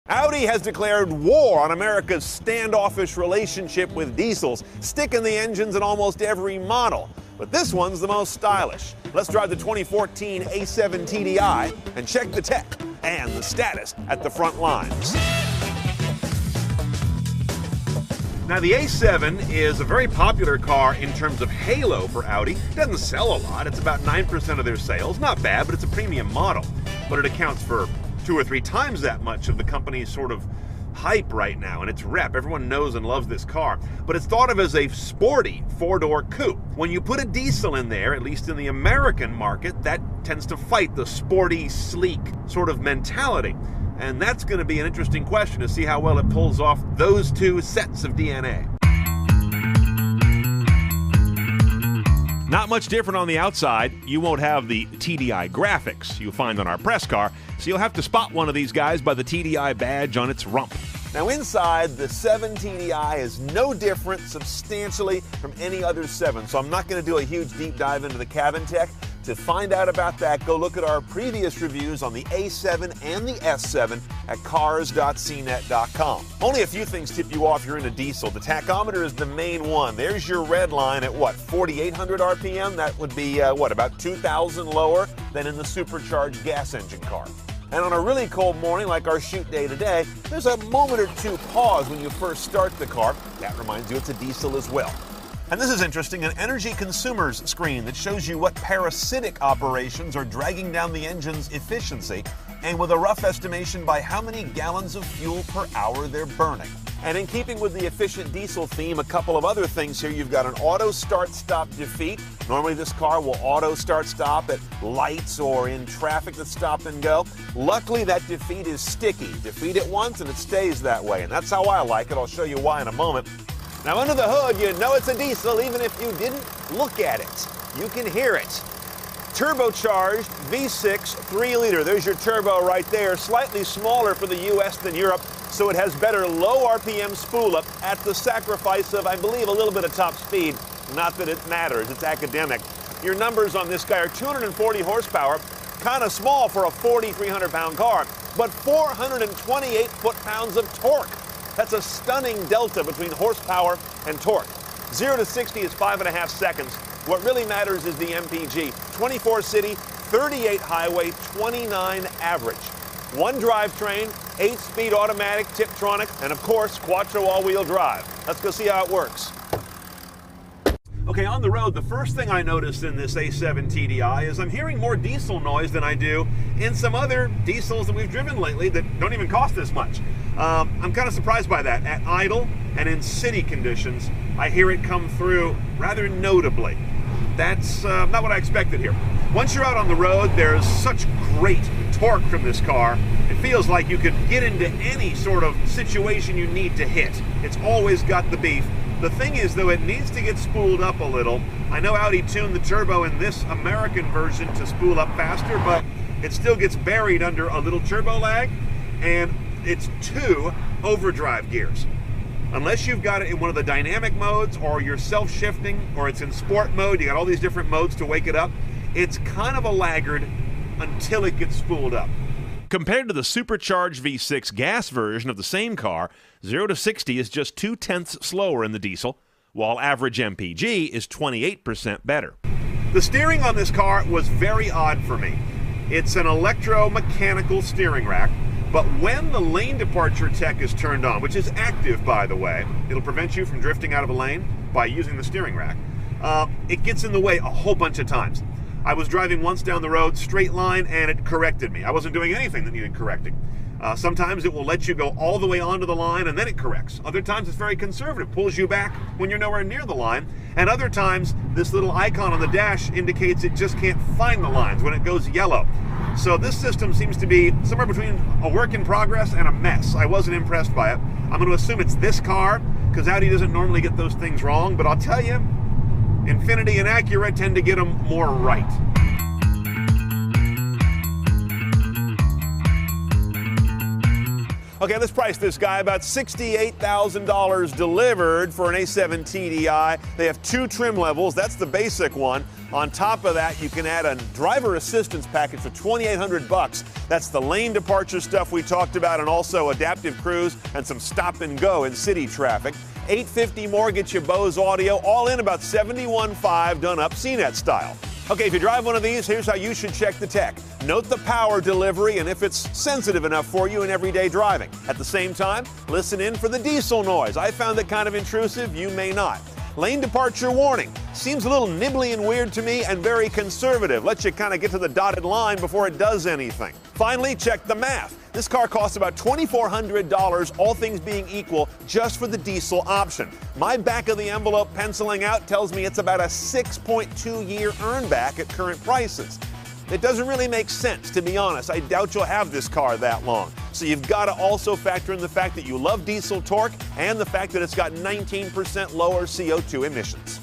Audi has declared war on America's standoffish relationship with diesels, sticking the engines in almost every model. But this one's the most stylish. Let's drive the 2014 A7 TDI and check the tech and the status at the front lines. Now, the A7 is a very popular car in terms of halo for Audi. It doesn't sell a lot. It's about 9% of their sales. Not bad, but it's a premium model. But it accounts for 2 or 3 times that much of the company's sort of hype right now and its rep. Everyone knows and loves this car, but it's thought of as a sporty 4-door coupe. When you put a diesel in there, at least in the American market, that tends to fight the sporty, sleek sort of mentality. And that's going to be an interesting question to see how well it pulls off those 2 sets of DNA. Not much different on the outside. You won't have the TDI graphics you'll find on our press car, so you'll have to spot one of these guys by the TDI badge on its rump. Now inside, the 7 TDI is no different substantially from any other 7, so I'm not going to do a huge deep dive into the cabin tech. To find out about that, go look at our previous reviews on the A7 and the S7 at cars.cnet.com. Only a few things tip you off you're in a diesel. The tachometer is the main one. There's your red line at what, 4,800 RPM? That would be, about 2,000 lower than in the supercharged gas engine car. And on a really cold morning like our shoot day today, there's a moment or 2 pause when you first start the car. That reminds you it's a diesel as well. And this is interesting, an energy consumer's screen that shows you what parasitic operations are dragging down the engine's efficiency, and with a rough estimation by how many gallons of fuel per hour they're burning. And in keeping with the efficient diesel theme, a couple of other things here. You've got an auto start-stop defeat. Normally this car will auto start-stop at lights or in traffic that's stop and go. Luckily that defeat is sticky. Defeat it once and it stays that way, and that's how I like it. I'll show you why in a moment. Now under the hood, you know it's a diesel even if you didn't look at it. You can hear it. Turbocharged V6 3-liter. There's your turbo right there. Slightly smaller for the US than Europe, so it has better low RPM spool up at the sacrifice of, I believe, a little bit of top speed. Not that it matters, it's academic. Your numbers on this guy are 240 horsepower, kind of small for a 4,300 pound car, but 428 foot-pounds of torque. That's a stunning delta between horsepower and torque. 0 to 60 is 5.5 seconds. What really matters is the MPG. 24 city, 38 highway, 29 average. 1 drivetrain, 8-speed automatic, Tiptronic, and of course, Quattro all-wheel drive. Let's go see how it works. Okay, on the road, the first thing I noticed in this A7 TDI is I'm hearing more diesel noise than I do in some other diesels that we've driven lately that don't even cost this much. I'm kind of surprised by that. At idle and in city conditions, I hear it come through rather notably. That's not what I expected here. Once you're out on the road, there's such great torque from this car. It feels like you could get into any sort of situation you need to hit. It's always got the beef. The thing is, though, it needs to get spooled up a little. I know Audi tuned the turbo in this American version to spool up faster, but it still gets buried under a little turbo lag, and it's 2 overdrive gears. Unless you've got it in one of the dynamic modes, or you're self-shifting, or it's in sport mode, you got all these different modes to wake it up, it's kind of a laggard until it gets spooled up. Compared to the supercharged V6 gas version of the same car, 0 to 60 is just 0.2 slower in the diesel, while average MPG is 28% better. The steering on this car was very odd for me. It's an electromechanical steering rack, but when the lane departure tech is turned on, which is active by the way, it'll prevent you from drifting out of a lane by using the steering rack, it gets in the way a whole bunch of times. I was driving once down the road, straight line, and it corrected me. I wasn't doing anything that needed correcting. Sometimes it will let you go all the way onto the line and then it corrects. Other times it's very conservative, pulls you back when you're nowhere near the line. And other times this little icon on the dash indicates it just can't find the lines when it goes yellow. So this system seems to be somewhere between a work in progress and a mess. I wasn't impressed by it. I'm going to assume it's this car because Audi doesn't normally get those things wrong, but I'll tell you, Infiniti and Acura tend to get them more right. Okay, let's price this guy about $68,000 delivered for an A7 TDI. They have 2 trim levels. That's the basic one. On top of that, you can add a driver assistance package for $2,800. That's the lane departure stuff we talked about, and also adaptive cruise and some stop and go in city traffic. $850 more gets you Bose audio, all in about $71,500 done up CNET style. Okay, if you drive one of these, here's how you should check the tech. Note the power delivery and if it's sensitive enough for you in everyday driving. At the same time, listen in for the diesel noise. I found it kind of intrusive. You may not. Lane departure warning. Seems a little nibbly and weird to me and very conservative. Lets you kind of get to the dotted line before it does anything. Finally, check the math. This car costs about $2,400, all things being equal, just for the diesel option. My back-of-the-envelope penciling out tells me it's about a 6.2-year earn back at current prices. It doesn't really make sense, to be honest. I doubt you'll have this car that long. So you've got to also factor in the fact that you love diesel torque and the fact that it's got 19% lower CO2 emissions.